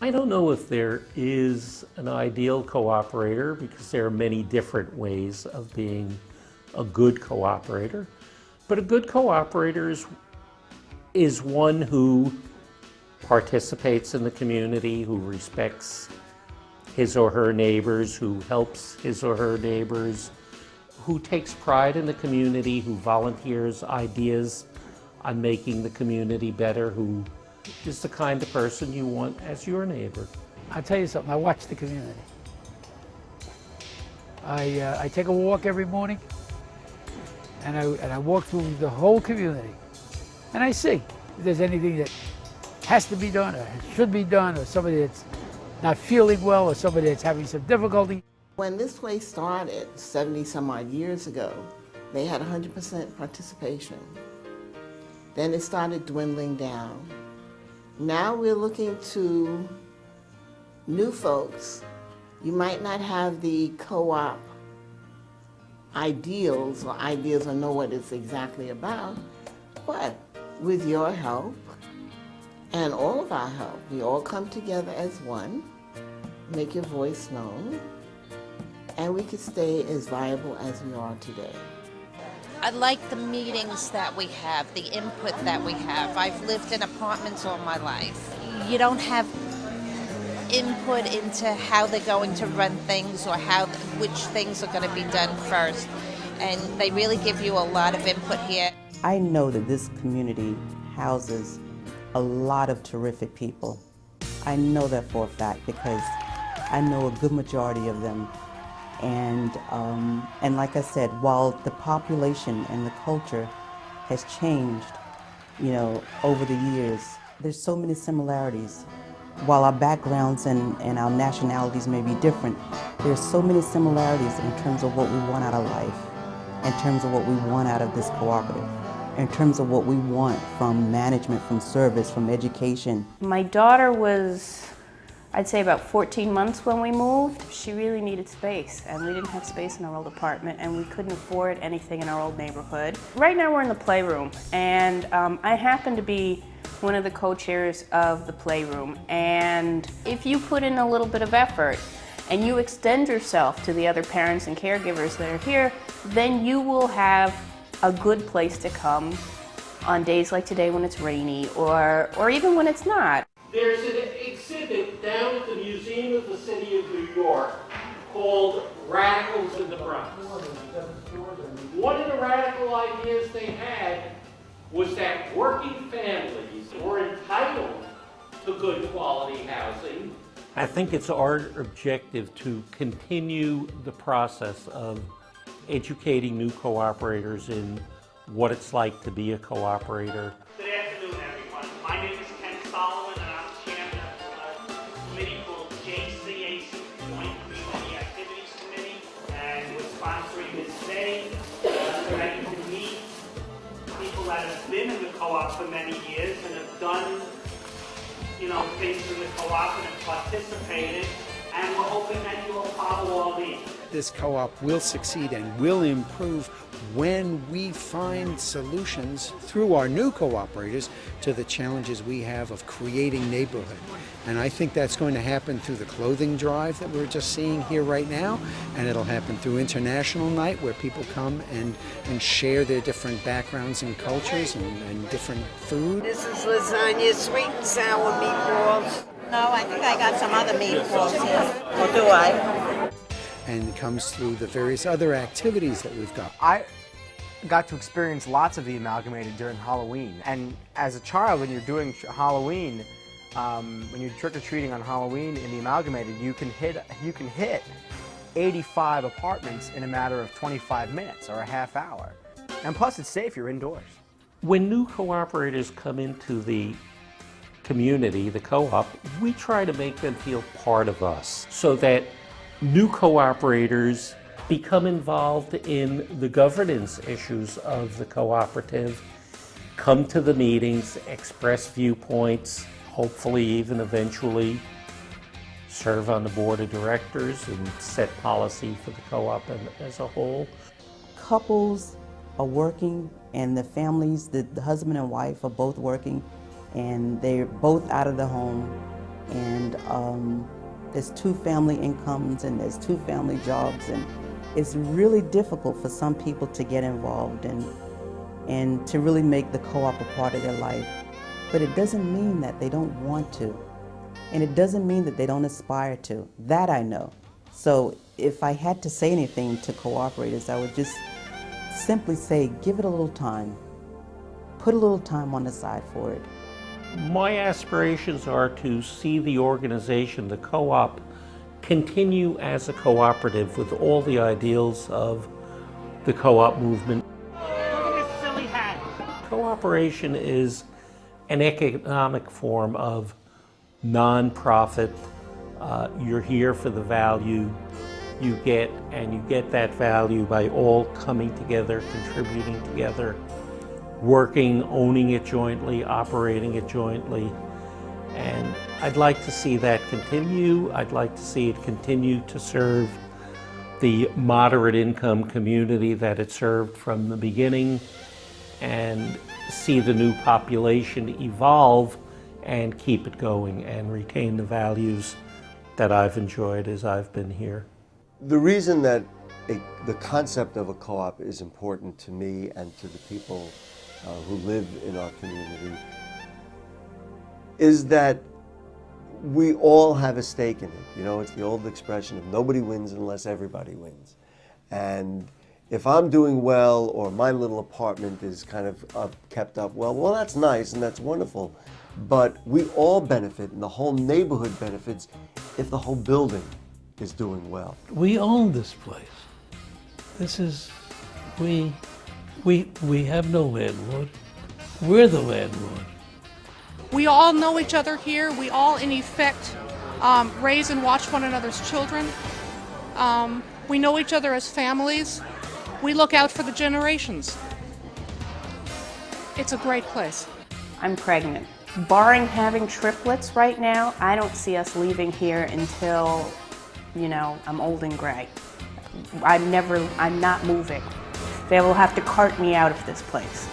I don't know if there is an ideal cooperator because there are many different ways of being a good cooperator. But a good cooperator is one who participates in the community, who respects his or her neighbors, who helps his or her neighbors, who takes pride in the community, who volunteers ideas on making the community better, who is the kind of person you want as your neighbor. I'll tell you something, I watch the community. I take a walk every morning, and I walk through the whole community, and I see if there's anything that has to be done or should be done, or somebody that's not feeling well, or somebody that's having some difficulty. When this place started 70 some odd years ago, they had 100% participation. Then it started dwindling down. Now we're looking to new folks. You might not have the co-op ideals or know what it's exactly about, but with your help and all of our help, we all come together as one, make your voice known, and we can stay as viable as we are today. I like the meetings that we have, the input that we have. I've lived in apartments all my life. You don't have input into how they're going to run things or which things are going to be done first. And they really give you a lot of input here. I know that this community houses a lot of terrific people. I know that for a fact because I know a good majority of them. And like I said, while the population and the culture has changed, over the years, there's so many similarities. While our backgrounds and our nationalities may be different, there's so many similarities in terms of what we want out of life, in terms of what we want out of this cooperative, in terms of what we want from management, from service, from education. My daughter was, I'd say, about 14 months when we moved. She really needed space, and we didn't have space in our old apartment, and we couldn't afford anything in our old neighborhood. Right now we're in the playroom, and I happen to be one of the co-chairs of the playroom. And if you put in a little bit of effort and you extend yourself to the other parents and caregivers that are here, then you will have a good place to come on days like today when it's rainy, or even when it's not. There's an exhibit down at the Museum of the City of New York called Radicals in the Bronx. One of the radical ideas they had was that working families were entitled to good quality housing. I think it's our objective to continue the process of educating new cooperators in what it's like to be a cooperator. Good afternoon, everyone. My name is Ken Solomon, and I'm chairman of a committee called JCAC, Joint Community Activities Committee, and we're sponsoring this day so that you can meet people that have been in the co-op for many years and have done, things in the co-op and have participated, and we're hoping that you will follow all these. This co-op will succeed and will improve when we find solutions through our new cooperators to the challenges we have of creating neighborhood. And I think that's going to happen through the clothing drive that we're just seeing here right now, and it'll happen through International Night where people come and share their different backgrounds and cultures and different food. This is lasagna, sweet and sour meatballs. No, I think I got some other meatballs here. Or do I? And it comes through the various other activities that we've got. I got to experience lots of the Amalgamated during Halloween. And as a child, when you're doing Halloween, when you're trick-or-treating on Halloween in the Amalgamated, you can hit 85 apartments in a matter of 25 minutes or a half hour. And plus it's safe, you're indoors. When new cooperators come into the community, the co-op, we try to make them feel part of us so that new cooperators become involved in the governance issues of the cooperative, come to the meetings, express viewpoints, hopefully even eventually serve on the board of directors and set policy for the co-op as a whole. Couples are working, and the families, the husband and wife are both working, and they're both out of the home, and there's two family incomes and there's two family jobs, and it's really difficult for some people to get involved and to really make the co-op a part of their life. But it doesn't mean that they don't want to, and it doesn't mean that they don't aspire to. That I know. So if I had to say anything to cooperators, I would just simply say, give it a little time. Put a little time on the side for it. My aspirations are to see the organization, the co-op, continue as a cooperative with all the ideals of the co-op movement. Look at this silly hat. Cooperation is an economic form of non-profit. You're here for the value you get, and you get that value by all coming together, contributing together, working, owning it jointly, operating it jointly. And I'd like to see that continue. I'd like to see it continue to serve the moderate income community that it served from the beginning, and see the new population evolve and keep it going and retain the values that I've enjoyed as I've been here. The reason that the concept of a co-op is important to me and to the people who live in our community is that we all have a stake in it. You know, it's the old expression of nobody wins unless everybody wins. And if I'm doing well, or my little apartment is kind of kept up well, that's nice and that's wonderful. But we all benefit, and the whole neighborhood benefits if the whole building is doing well. We own this place. This is, we have no landlord. We're the landlord. We all know each other here. We all, in effect, raise and watch one another's children. We know each other as families. We look out for the generations. It's a great place. I'm pregnant. Barring having triplets right now, I don't see us leaving here until, you know, I'm old and gray. I'm not moving. They will have to cart me out of this place.